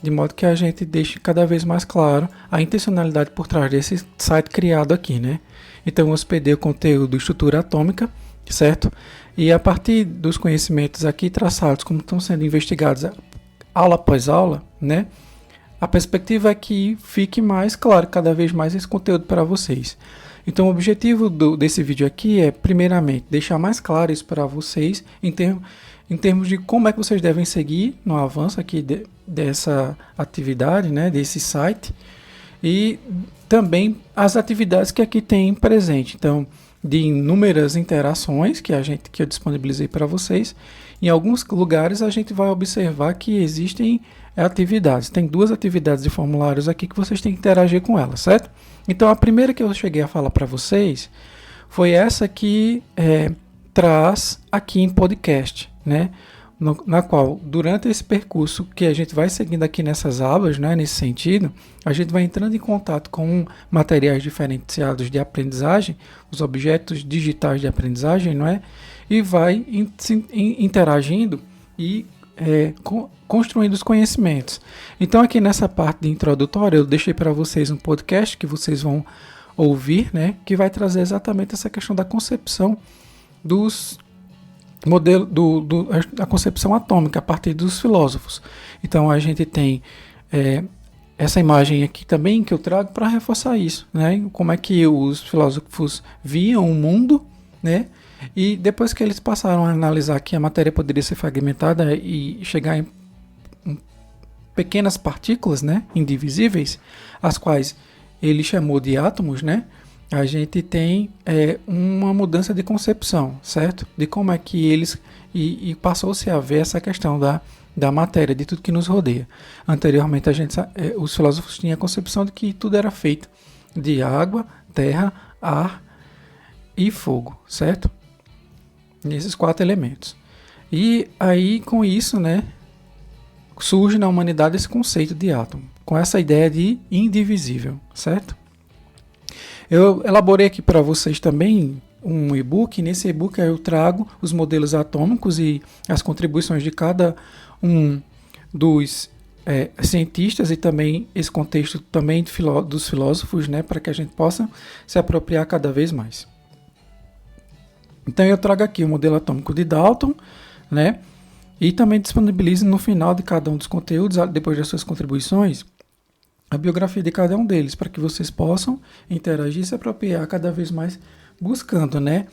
de modo que a gente deixe cada vez mais claro a intencionalidade por trás desse site criado aqui, né? Então, eu hospedei o conteúdo estrutura atômica, certo? E a partir dos conhecimentos aqui traçados, como estão sendo investigados aula após aula, né? A perspectiva é que fique mais claro cada vez mais esse conteúdo para vocês. Então, o objetivo desse vídeo aqui é, primeiramente, deixar mais claro isso para vocês em termos de como é que vocês devem seguir no avanço aqui dessa atividade, né, desse site, e também as atividades que aqui tem presente. Então, de inúmeras interações que eu disponibilizei para vocês. Em alguns lugares a gente vai observar que existem atividades. Tem 2 atividades de formulários aqui que vocês têm que interagir com elas, certo? Então, a primeira que eu cheguei a falar para vocês foi essa que traz aqui em podcast, né? Na qual, durante esse percurso que a gente vai seguindo aqui nessas abas, né, nesse sentido, a gente vai entrando em contato com materiais diferenciados de aprendizagem, os objetos digitais de aprendizagem, não é? E vai interagindo e construindo os conhecimentos. Então, aqui nessa parte de introdutória, eu deixei para vocês um podcast que vocês vão ouvir, né, que vai trazer exatamente essa questão da concepção dos modelo da concepção atômica a partir dos filósofos. Então a gente tem essa imagem aqui também que eu trago para reforçar isso, né? Como é que os filósofos viam o mundo, né? E depois que eles passaram a analisar que a matéria poderia ser fragmentada e chegar em pequenas partículas, né, indivisíveis, as quais ele chamou de átomos, né? A gente tem uma mudança de concepção, certo? De como é que eles... E passou-se a ver essa questão da matéria, de tudo que nos rodeia. Anteriormente, os filósofos tinham a concepção de que tudo era feito de água, terra, ar e fogo, certo? Esses 4 elementos. E aí, com isso, né, surge na humanidade esse conceito de átomo, com essa ideia de indivisível, certo? Eu elaborei aqui para vocês também um e-book. Nesse e-book eu trago os modelos atômicos e as contribuições de cada um dos cientistas e também esse contexto também dos filósofos, né, para que a gente possa se apropriar cada vez mais. Então eu trago aqui o modelo atômico de Dalton, né, e também disponibilizo no final de cada um dos conteúdos, depois das suas contribuições, a biografia de cada um deles, para que vocês possam interagir e se apropriar cada vez mais, buscando, né,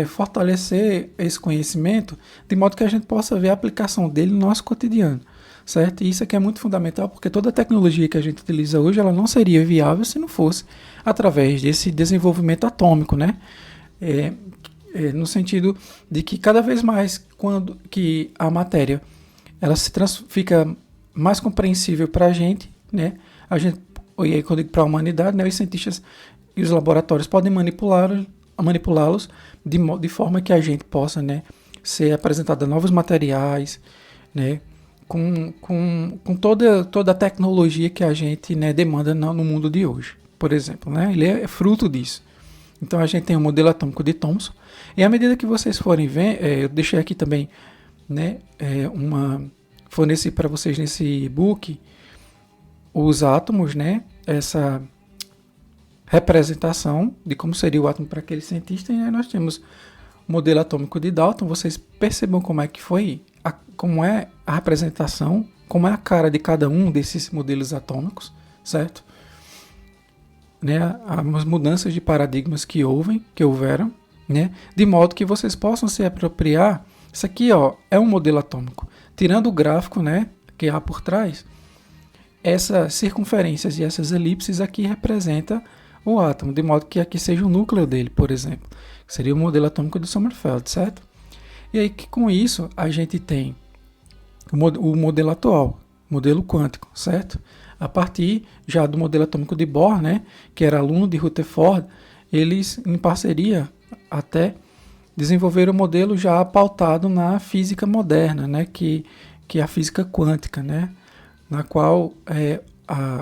fortalecer esse conhecimento, de modo que a gente possa ver a aplicação dele no nosso cotidiano, certo? E isso aqui é muito fundamental, porque toda a tecnologia que a gente utiliza hoje, ela não seria viável se não fosse através desse desenvolvimento atômico, né? No sentido de que cada vez mais, quando que a matéria ela fica mais compreensível para a gente, né? A gente, e aí quando eu digo para a humanidade, né, os cientistas e os laboratórios podem manipulá-los de forma que a gente possa, né, ser apresentado a novos materiais, né, com toda a tecnologia que a gente, né, demanda no mundo de hoje, por exemplo, né, ele é fruto disso. Então a gente tem o modelo atômico de Thomson, e à medida que vocês forem ver, eu deixei aqui também, né, forneci para vocês nesse e-book os átomos, né, essa representação de como seria o átomo para aquele cientista, e aí nós temos o modelo atômico de Dalton. Vocês percebam como é que foi, como é a representação, como é a cara de cada um desses modelos atômicos, certo? Né, as mudanças de paradigmas que houveram, né, de modo que vocês possam se apropriar. Isso aqui, ó, é um modelo atômico. Tirando o gráfico, né, que há por trás, essas circunferências e essas elipses aqui representam o átomo, de modo que aqui seja o núcleo dele, por exemplo, que seria o modelo atômico de Sommerfeld, certo? E aí que com isso a gente tem o modelo atual, modelo quântico, certo? A partir já do modelo atômico de Bohr, né, que era aluno de Rutherford, eles, em parceria, até desenvolveram o modelo já pautado na física moderna, né, que é a física quântica, né, na qual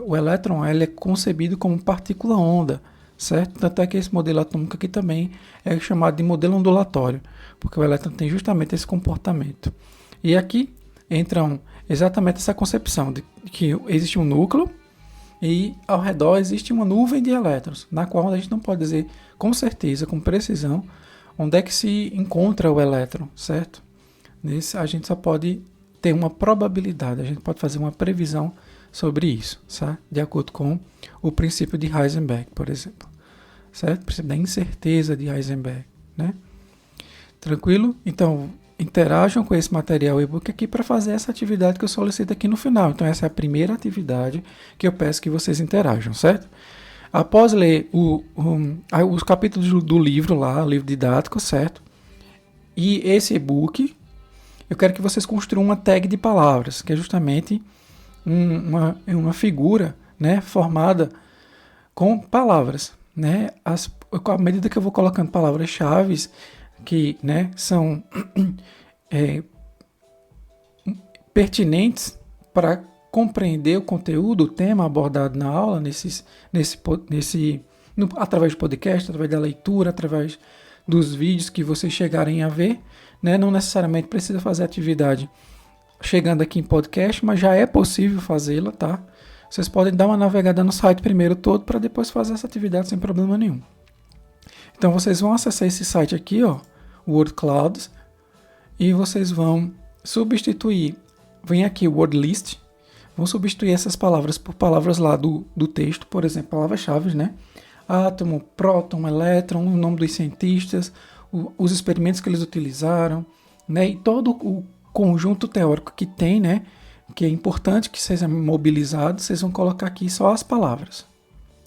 o elétron ele é concebido como partícula-onda, certo? Tanto é que esse modelo atômico aqui também é chamado de modelo ondulatório, porque o elétron tem justamente esse comportamento. E aqui entram exatamente essa concepção de que existe um núcleo e ao redor existe uma nuvem de elétrons, na qual a gente não pode dizer com certeza, com precisão, onde é que se encontra o elétron, certo? Nesse, a gente só pode ter uma probabilidade, a gente pode fazer uma previsão sobre isso, certo? De acordo com o princípio de Heisenberg, por exemplo, certo? O princípio da incerteza de Heisenberg, né? Tranquilo? Então, interajam com esse material e-book aqui para fazer essa atividade que eu solicito aqui no final. Então, essa é a primeira atividade que eu peço que vocês interajam, certo? Após ler os capítulos do livro lá, o livro didático, certo? E esse e-book, eu quero que vocês construam uma tag de palavras, que é justamente uma figura, né, formada com palavras, né? À medida que eu vou colocando palavras-chave que, né, são pertinentes para compreender o conteúdo, o tema abordado na aula, através do podcast, através da leitura, através dos vídeos que vocês chegarem a ver, né? Não necessariamente precisa fazer atividade chegando aqui em podcast, mas já é possível fazê-la, tá? Vocês podem dar uma navegada no site primeiro todo para depois fazer essa atividade sem problema nenhum. Então vocês vão acessar esse site aqui, ó, Word Clouds, e vocês vão substituir, vem aqui o Word List, vão substituir essas palavras por palavras lá do texto, por exemplo, palavras-chave, né? Átomo, próton, elétron, o nome dos cientistas, os experimentos que eles utilizaram, né? E todo o conjunto teórico que tem, né? Que é importante que seja mobilizado, vocês vão colocar aqui só as palavras,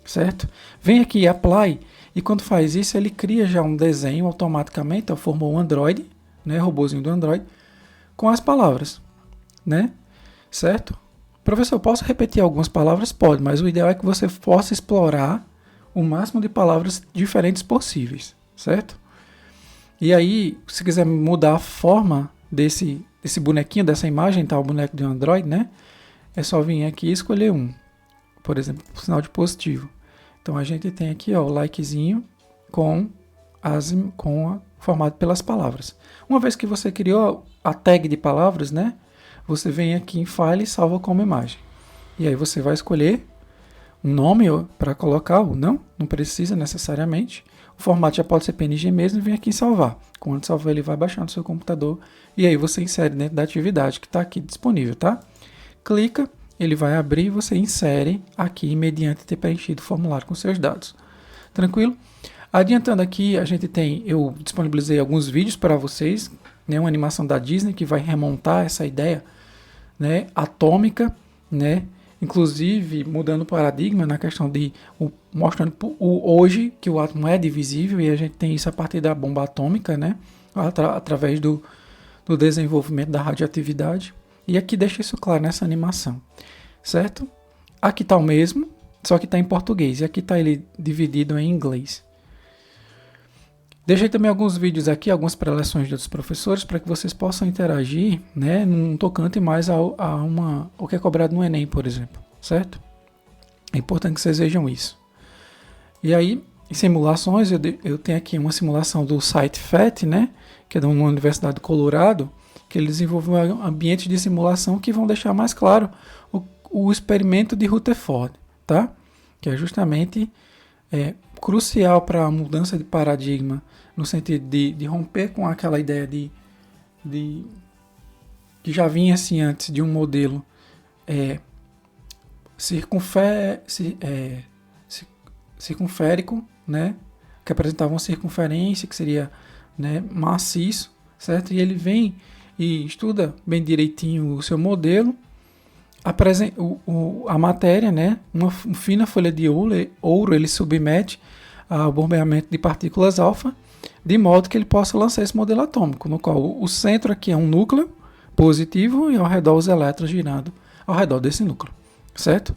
certo? Vem aqui Apply, e quando faz isso, ele cria já um desenho automaticamente, ó, formou um Android, né? Robozinho do Android, com as palavras, né? Certo? Professor, eu posso repetir algumas palavras? Pode, mas o ideal é que você possa explorar o máximo de palavras diferentes possíveis, certo? E aí, se quiser mudar a forma desse bonequinho, dessa imagem, tá? O boneco de um Android, né? É só vir aqui e escolher um. Por exemplo, o sinal de positivo. Então, a gente tem aqui, ó, o likezinho formado pelas palavras. Uma vez que você criou a tag de palavras, né? Você vem aqui em File e salva como imagem. E aí você vai escolher um nome para colocar ou não precisa necessariamente. O formato já pode ser PNG mesmo e vem aqui em salvar. Quando salvar, ele vai baixar no seu computador e aí você insere dentro da atividade que está aqui disponível, tá? Clica, ele vai abrir e você insere aqui mediante ter preenchido o formulário com seus dados. Tranquilo? Adiantando aqui, eu disponibilizei alguns vídeos para vocês, né, uma animação da Disney que vai remontar essa ideia, né, atômica, né, inclusive mudando o paradigma na questão de mostrando hoje que o átomo é divisível e a gente tem isso a partir da bomba atômica, né, através do desenvolvimento da radioatividade. E aqui deixa isso claro nessa animação, certo? Aqui está o mesmo, só que está em português e aqui está ele dividido em inglês. Deixei também alguns vídeos aqui, algumas preleções de outros professores, para que vocês possam interagir, né, num tocante mais ao que é cobrado no Enem, por exemplo, certo? É importante que vocês vejam isso. E aí, em simulações, eu tenho aqui uma simulação do site FET, né, que é de uma universidade do Colorado, que ele desenvolveu ambientes de simulação que vão deixar mais claro o experimento de Rutherford, tá? Que é justamente crucial para a mudança de paradigma, no sentido de romper com aquela ideia que já vinha assim antes de um modelo circunférico, né, que apresentava uma circunferência, que seria, né, maciço, certo? E ele vem e estuda bem direitinho o seu modelo, a matéria, né, uma fina folha de ouro, ele submete ao bombeamento de partículas alfa, de modo que ele possa lançar esse modelo atômico, no qual o centro aqui é um núcleo positivo e ao redor os elétrons girando ao redor desse núcleo, certo?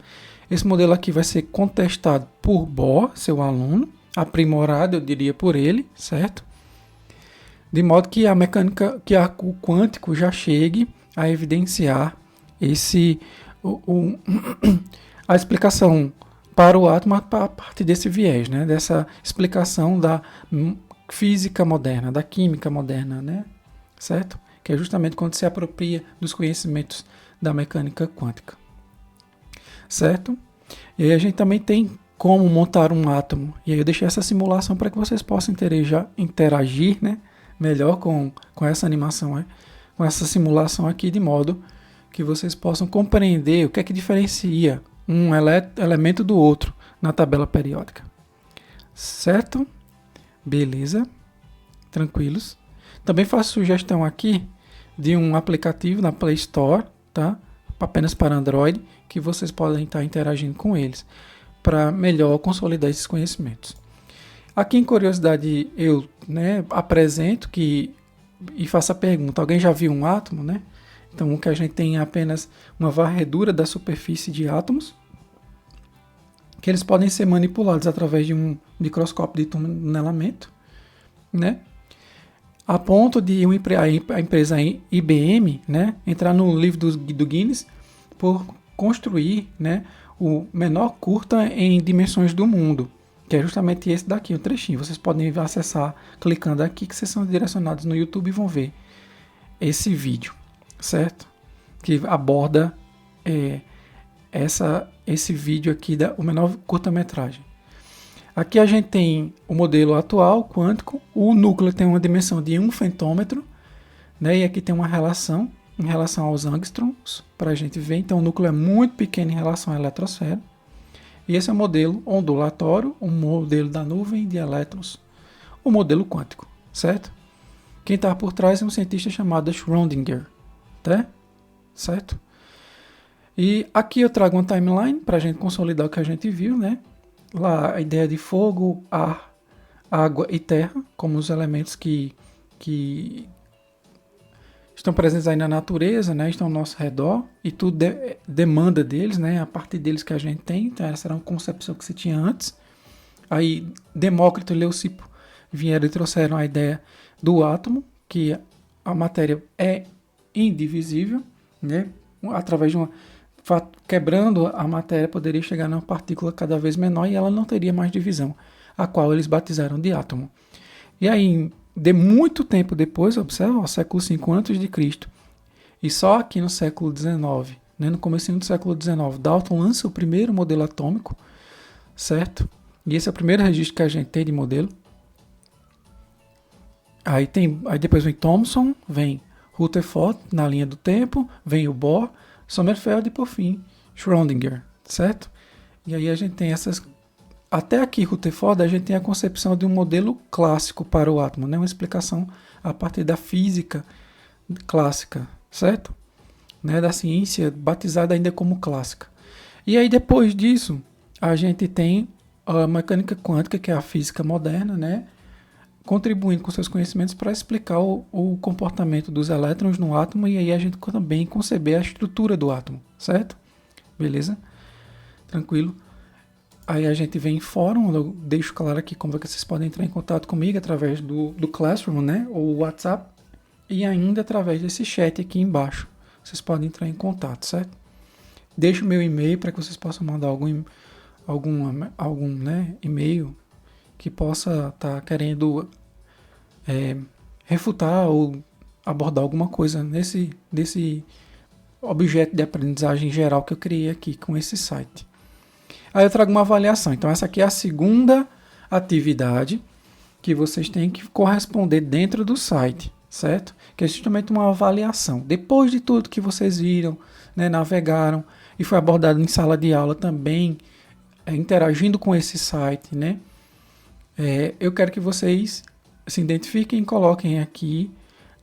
Esse modelo aqui vai ser contestado por Bohr, seu aluno, aprimorado, eu diria, por ele, certo? De modo que a mecânica, o quântico já chegue a evidenciar a explicação para o átomo a partir desse viés, né? Dessa explicação da física moderna, da química moderna, né? Certo? que é justamente quando se apropria dos conhecimentos da mecânica quântica. Certo? E aí a gente também tem como montar um átomo. E aí eu deixei essa simulação para que vocês possam interagir, né, melhor com essa animação, né, com essa simulação aqui, de modo que vocês possam compreender o que é que diferencia um elemento do outro na tabela periódica. Certo? Beleza. Tranquilos. Também faço sugestão aqui de um aplicativo na Play Store, tá? Apenas para Android, que vocês podem estar interagindo com eles, para melhor consolidar esses conhecimentos. Aqui em curiosidade eu, né, apresento e faço a pergunta: alguém já viu um átomo, né? Então o que a gente tem é apenas uma varredura da superfície de átomos, que eles podem ser manipulados através de um microscópio de tunelamento, né? A ponto de a empresa IBM, né, entrar no livro do Guinness por construir, né, o menor curta em dimensões do mundo, que é justamente esse daqui, o trechinho. Vocês podem acessar clicando aqui, que vocês são direcionados no YouTube e vão ver esse vídeo, certo? Que aborda esse vídeo aqui, o menor curta-metragem. Aqui a gente tem o modelo atual, quântico. O núcleo tem uma dimensão de 1 fentômetro, né? E aqui tem uma relação em relação aos angstroms, para a gente ver. Então o núcleo é muito pequeno em relação à eletrosfera. E esse é o modelo ondulatório, o modelo da nuvem de elétrons, o modelo quântico, certo? Quem está por trás é um cientista chamado Schrödinger, tá? Certo? E aqui eu trago uma timeline para a gente consolidar o que a gente viu, né? Lá a ideia de fogo, ar, água e terra como os elementos que estão presentes aí na natureza, né? Estão ao nosso redor e tudo demanda deles, né? A partir deles que a gente tem. Então essa era uma concepção que se tinha antes. Aí Demócrito e Leucipo vieram e trouxeram a ideia do átomo, que a matéria é indivisível, né? Através de quebrando a matéria, poderia chegar numa partícula cada vez menor e ela não teria mais divisão, a qual eles batizaram de átomo. E aí, de muito tempo depois, observa, século V a.C., e só aqui no século XIX, né, no comecinho do século XIX, Dalton lança o primeiro modelo atômico, certo? E esse é o primeiro registro que a gente tem de modelo. Aí depois vem Thomson, vem Rutherford na linha do tempo, vem o Bohr, Sommerfeld e, por fim, Schrödinger, certo? E aí a gente tem essas... Até aqui, Rutherford, a gente tem a concepção de um modelo clássico para o átomo, né? Uma explicação a partir da física clássica, certo? Né? Da ciência batizada ainda como clássica. E aí, depois disso, a gente tem a mecânica quântica, que é a física moderna, né? Contribuindo com seus conhecimentos para explicar o comportamento dos elétrons no átomo, e aí a gente também conceber a estrutura do átomo, certo? Beleza? Tranquilo? Aí a gente vem em fórum, eu deixo claro aqui como é que vocês podem entrar em contato comigo através do Classroom, né? Ou WhatsApp, e ainda através desse chat aqui embaixo. Vocês podem entrar em contato, certo? Deixo o meu e-mail para que vocês possam mandar algum né, e-mail que possa estar querendo refutar ou abordar alguma coisa desse objeto de aprendizagem geral que eu criei aqui com esse site. Aí eu trago uma avaliação. Então essa aqui é a segunda atividade que vocês têm que corresponder dentro do site, certo? Que é justamente uma avaliação. Depois de tudo que vocês viram, né, navegaram e foi abordado em sala de aula também, interagindo com esse site, né? Eu quero que vocês se identifiquem e coloquem aqui,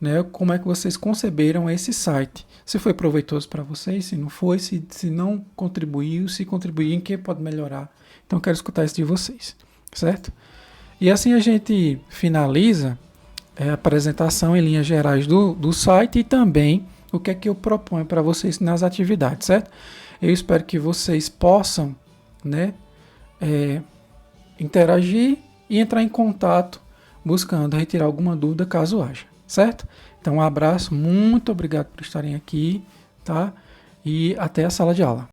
né, como é que vocês conceberam esse site. Se foi proveitoso para vocês, se não foi, se não contribuiu, se contribuiu, em que pode melhorar. Então eu quero escutar isso de vocês, certo? E assim a gente finaliza a apresentação em linhas gerais do site e também o que é que eu proponho para vocês nas atividades, certo? Eu espero que vocês possam, né, interagir e entrar em contato buscando retirar alguma dúvida caso haja, certo? Então um abraço, muito obrigado por estarem aqui, tá? E até a sala de aula.